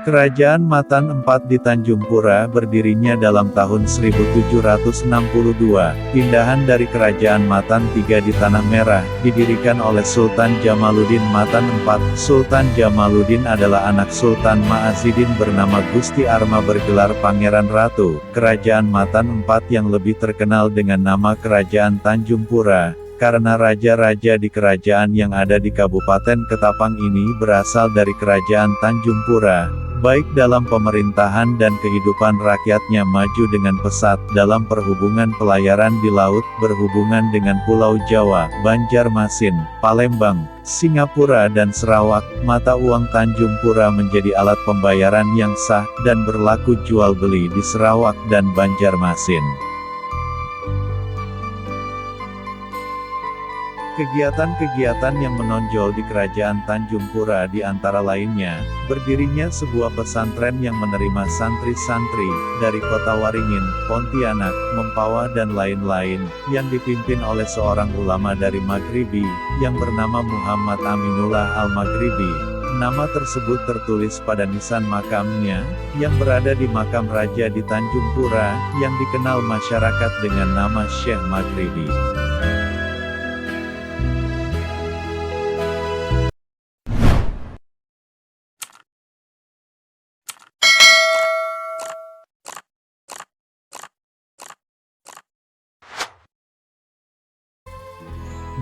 Kerajaan Matan IV di Tanjung Pura berdirinya dalam tahun 1762, pindahan dari Kerajaan Matan III di Tanah Merah, didirikan oleh Sultan Jamaluddin Matan IV. Sultan Jamaluddin adalah anak Sultan Ma'azidin bernama Gusti Arma bergelar Pangeran Ratu. Kerajaan Matan IV yang lebih terkenal dengan nama Kerajaan Tanjung Pura, karena raja-raja di kerajaan yang ada di Kabupaten Ketapang ini berasal dari Kerajaan Tanjung Pura. Baik dalam pemerintahan dan kehidupan rakyatnya maju dengan pesat dalam perhubungan pelayaran di laut, berhubungan dengan Pulau Jawa, Banjarmasin, Palembang, Singapura dan Sarawak. Mata uang Tanjung Pura menjadi alat pembayaran yang sah, dan berlaku jual beli di Sarawak dan Banjarmasin. Kegiatan-kegiatan yang menonjol di Kerajaan Tanjung Pura di antara lainnya, berdirinya sebuah pesantren yang menerima santri-santri dari Kota Waringin, Pontianak, Mempawah dan lain-lain, yang dipimpin oleh seorang ulama dari Maghribi, yang bernama Muhammad Aminullah Al-Maghribi. Nama tersebut tertulis pada nisan makamnya, yang berada di makam raja di Tanjung Pura, yang dikenal masyarakat dengan nama Syekh Maghribi.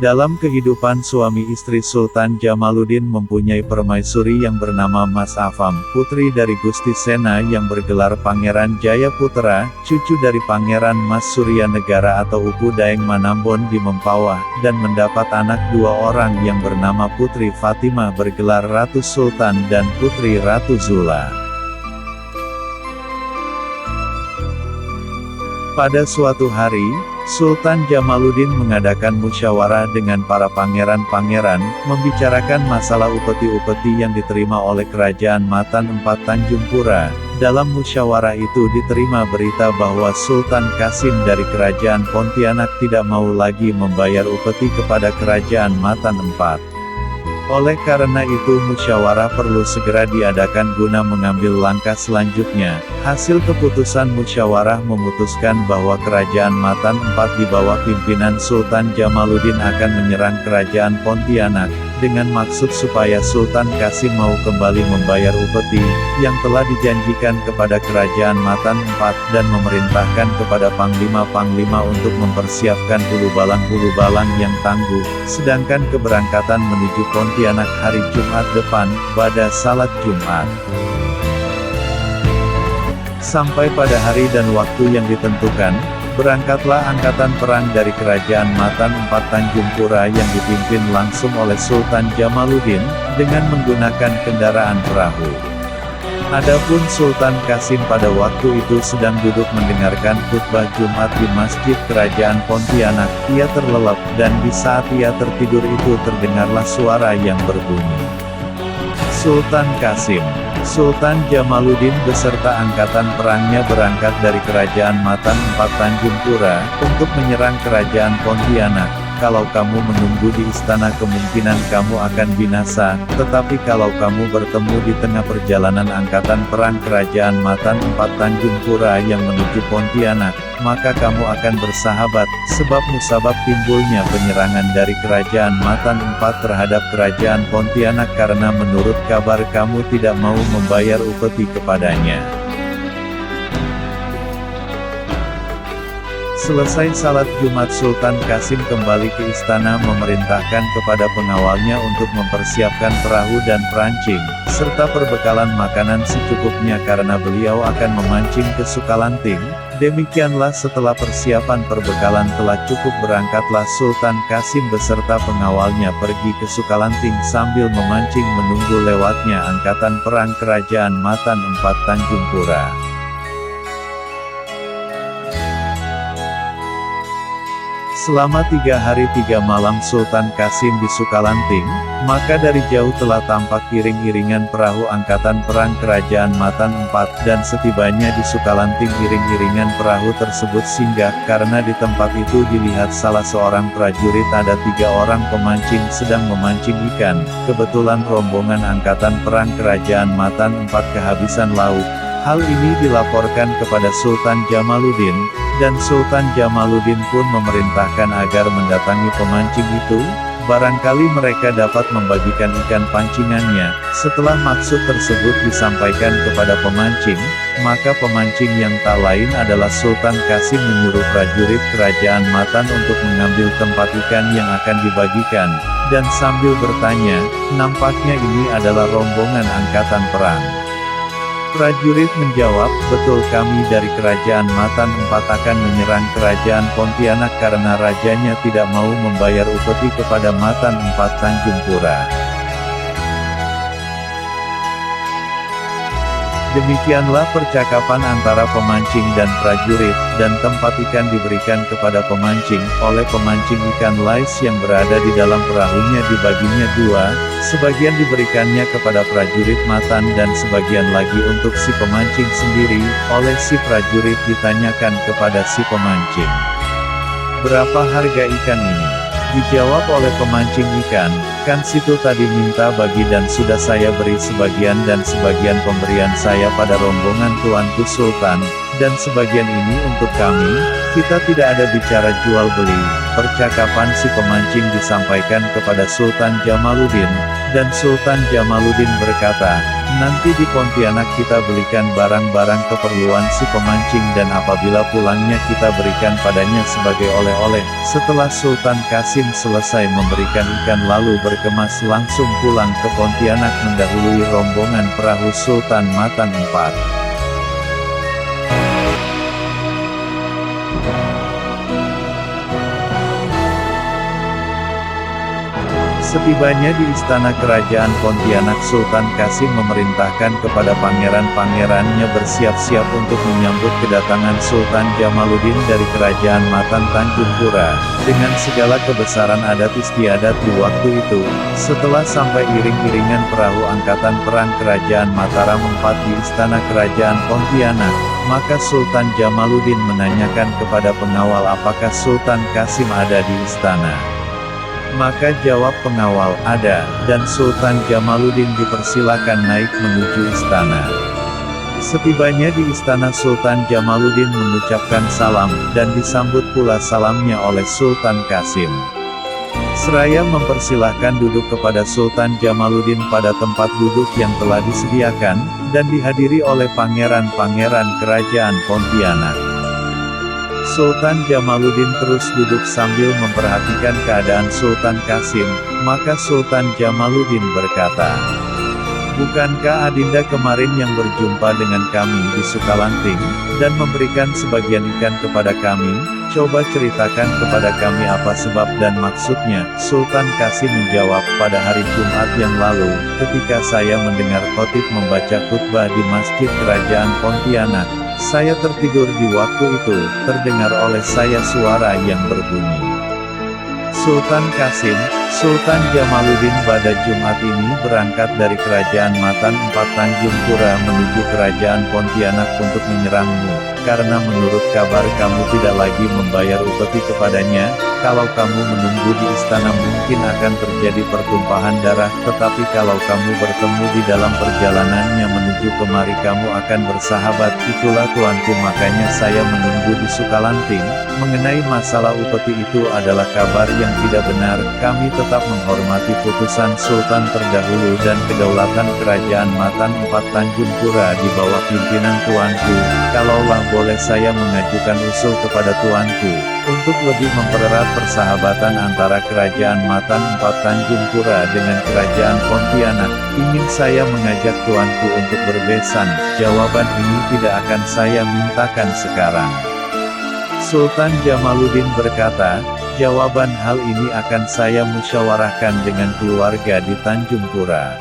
Dalam kehidupan suami istri, Sultan Jamaluddin mempunyai permaisuri yang bernama Mas Afam, putri dari Gusti Sena yang bergelar Pangeran Jayaputra, cucu dari Pangeran Mas Suryanegara atau Upu Daeng Manambon di Mempawah, dan mendapat anak dua orang yang bernama Putri Fatimah bergelar Ratu Sultan dan Putri Ratu Zula. Pada suatu hari, Sultan Jamaluddin mengadakan musyawarah dengan para pangeran-pangeran, membicarakan masalah upeti-upeti yang diterima oleh Kerajaan Matan IV Tanjung Pura. Dalam musyawarah itu diterima berita bahwa Sultan Kasim dari Kerajaan Pontianak tidak mau lagi membayar upeti kepada Kerajaan Matan IV. Oleh karena itu musyawarah perlu segera diadakan guna mengambil langkah selanjutnya. Hasil keputusan musyawarah memutuskan bahwa Kerajaan Matan IV di bawah pimpinan Sultan Jamaluddin akan menyerang Kerajaan Pontianak, dengan maksud supaya Sultan Kasim mau kembali membayar upeti, yang telah dijanjikan kepada Kerajaan Matan IV, dan memerintahkan kepada panglima-panglima untuk mempersiapkan hulu balang yang tangguh, sedangkan keberangkatan menuju Pontianak hari Jumat depan, pada salat Jumat. Sampai pada hari dan waktu yang ditentukan, berangkatlah angkatan perang dari Kerajaan Matan IV Tanjung Pura yang dipimpin langsung oleh Sultan Jamaluddin, dengan menggunakan kendaraan perahu. Adapun Sultan Kasim pada waktu itu sedang duduk mendengarkan khutbah Jumat di Masjid Kerajaan Pontianak. Ia terlelap, dan di saat ia tertidur itu terdengarlah suara yang berbunyi, "Sultan Kasim." Sultan Jamaluddin beserta angkatan perangnya berangkat dari Kerajaan Matan IV Tanjung Pura, untuk menyerang Kerajaan Pontianak. Kalau kamu menunggu di istana kemungkinan kamu akan binasa, tetapi kalau kamu bertemu di tengah perjalanan angkatan perang Kerajaan Matan IV Tanjung Pura yang menuju Pontianak, maka kamu akan bersahabat, sebab musabab timbulnya penyerangan dari Kerajaan Matan IV terhadap Kerajaan Pontianak karena menurut kabar kamu tidak mau membayar upeti kepadanya. Selesai salat Jumat, Sultan Kasim kembali ke istana memerintahkan kepada pengawalnya untuk mempersiapkan perahu dan perancing, serta perbekalan makanan secukupnya karena beliau akan memancing ke Sukalanting. Demikianlah setelah persiapan perbekalan telah cukup, berangkatlah Sultan Kasim beserta pengawalnya pergi ke Sukalanting sambil memancing menunggu lewatnya angkatan perang Kerajaan Matan IV Tanjung Pura. Selama 3 hari 3 malam Sultan Qasim di Sukalanting, maka dari jauh telah tampak iring-iringan perahu angkatan perang Kerajaan Matan IV, dan setibanya di Sukalanting iring-iringan perahu tersebut singgah, karena di tempat itu dilihat salah seorang prajurit ada 3 orang pemancing sedang memancing ikan. Kebetulan rombongan angkatan perang Kerajaan Matan IV kehabisan lauk. Hal ini dilaporkan kepada Sultan Jamaluddin, dan Sultan Jamaluddin pun memerintahkan agar mendatangi pemancing itu, barangkali mereka dapat membagikan ikan pancingannya. Setelah maksud tersebut disampaikan kepada pemancing, maka pemancing yang tak lain adalah Sultan Qasim menyuruh prajurit Kerajaan Matan untuk mengambil tempat ikan yang akan dibagikan, dan sambil bertanya, nampaknya ini adalah rombongan angkatan perang. Prajurit menjawab, betul, kami dari Kerajaan Matan IV akan menyerang Kerajaan Pontianak karena rajanya tidak mau membayar upeti kepada Matan IV Tanjung Pura. Demikianlah percakapan antara pemancing dan prajurit, dan tempat ikan diberikan kepada pemancing. Oleh pemancing ikan lais yang berada di dalam perahunya dibaginya 2, sebagian diberikannya kepada prajurit Matan dan sebagian lagi untuk si pemancing sendiri. Oleh si prajurit ditanyakan kepada si pemancing, berapa harga ikan ini? Dijawab oleh pemancing ikan, kan situ tadi minta bagi dan sudah saya beri sebagian dan sebagian pemberian saya pada rombongan tuanku Sultan, dan sebagian ini untuk kami, kita tidak ada bicara jual beli. Percakapan si pemancing disampaikan kepada Sultan Jamaluddin, dan Sultan Jamaluddin berkata, nanti di Pontianak kita belikan barang-barang keperluan si pemancing dan apabila pulangnya kita berikan padanya sebagai oleh-oleh. Setelah Sultan Qasim selesai memberikan ikan lalu berkemas langsung pulang ke Pontianak mendahului rombongan perahu Sultan Matan IV. Setibanya di istana kerajaan Pontianak, Sultan Qasim memerintahkan kepada pangeran-pangerannya bersiap-siap untuk menyambut kedatangan Sultan Jamaluddin dari Kerajaan Matan Tanjung Pura, dengan segala kebesaran adat istiadat di waktu itu. Setelah sampai iring-iringan perahu angkatan perang Kerajaan Mataram IV di istana kerajaan Pontianak, maka Sultan Jamaluddin menanyakan kepada pengawal apakah Sultan Qasim ada di istana. Maka jawab pengawal, ada, dan Sultan Jamaluddin dipersilakan naik menuju istana. Setibanya di istana Sultan Jamaluddin mengucapkan salam, dan disambut pula salamnya oleh Sultan Qasim. Seraya mempersilahkan duduk kepada Sultan Jamaluddin pada tempat duduk yang telah disediakan, dan dihadiri oleh pangeran-pangeran kerajaan Pontianak. Sultan Jamaluddin terus duduk sambil memperhatikan keadaan Sultan Qasim, maka Sultan Jamaluddin berkata, bukankah Adinda kemarin yang berjumpa dengan kami di Sukalanting, dan memberikan sebagian ikan kepada kami? Coba ceritakan kepada kami apa sebab dan maksudnya. Sultan Qasim menjawab, pada hari Jumat yang lalu, ketika saya mendengar khotib membaca khutbah di Masjid Kerajaan Pontianak, saya tertidur di waktu itu, terdengar oleh saya suara yang berbunyi. Sultan Qasim, Sultan Jamaluddin pada Jumat ini berangkat dari Kerajaan Matan IV Tanjung Pura menuju Kerajaan Pontianak untuk menyerangmu, karena menurut kabar kamu tidak lagi membayar upeti kepadanya. Kalau kamu menunggu di istana mungkin akan terjadi pertumpahan darah, tetapi kalau kamu bertemu di dalam perjalanannya menuju kemari kamu akan bersahabat. Itulah tuanku, makanya saya menunggu di Sukalanting. Mengenai masalah upeti itu adalah kabar yang tidak benar. Kami tetap menghormati putusan Sultan terdahulu dan kedaulatan Kerajaan Matan IV Tanjung Pura di bawah pimpinan tuanku. Kalaulah boleh saya mengajukan usul kepada tuanku, untuk lebih mempererat persahabatan antara Kerajaan Matan IV Tanjung Pura dengan Kerajaan Pontianak, ingin saya mengajak tuanku untuk berbesan. Jawaban ini tidak akan saya mintakan sekarang. Sultan Jamaluddin berkata, jawaban hal ini akan saya musyawarahkan dengan keluarga di Tanjung Pura.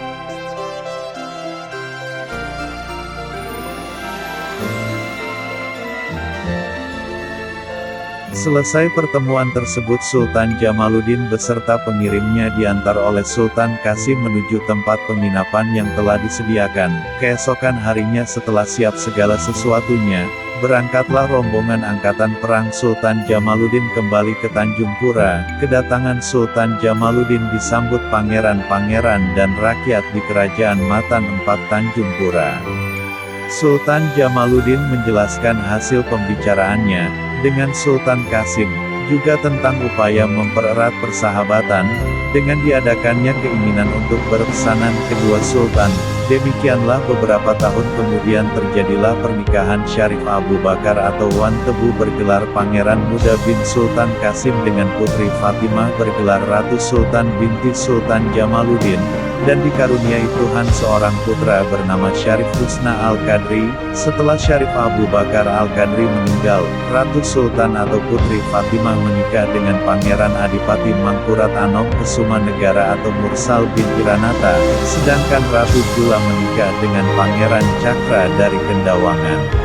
Selesai pertemuan tersebut Sultan Jamaluddin beserta pengirimnya diantar oleh Sultan Qasim menuju tempat penginapan yang telah disediakan. Keesokan harinya setelah siap segala sesuatunya, berangkatlah rombongan angkatan perang Sultan Jamaluddin kembali ke Tanjung Pura. Kedatangan Sultan Jamaluddin disambut pangeran-pangeran dan rakyat di Kerajaan Matan IV Tanjung Pura. Sultan Jamaluddin menjelaskan hasil pembicaraannya dengan Sultan Qasim, juga tentang upaya mempererat persahabatan, dengan diadakannya keinginan untuk berpesanan kedua sultan. Demikianlah beberapa tahun kemudian terjadilah pernikahan Syarif Abu Bakar atau Wan Tebu bergelar Pangeran Muda bin Sultan Qasim dengan putri Fatimah bergelar Ratu Sultan binti Sultan Jamaluddin, dan dikaruniai Tuhan seorang putra bernama Syarif Husna Al-Qadri. Setelah Syarif Abu Bakar Al-Qadri meninggal, Ratu Sultan atau Putri Fatimah menikah dengan Pangeran Adipati Mangkurat Anom Kesumanegara atau Mursal bin Iranata, sedangkan Ratu Jula menikah dengan Pangeran Cakra dari Kendawangan.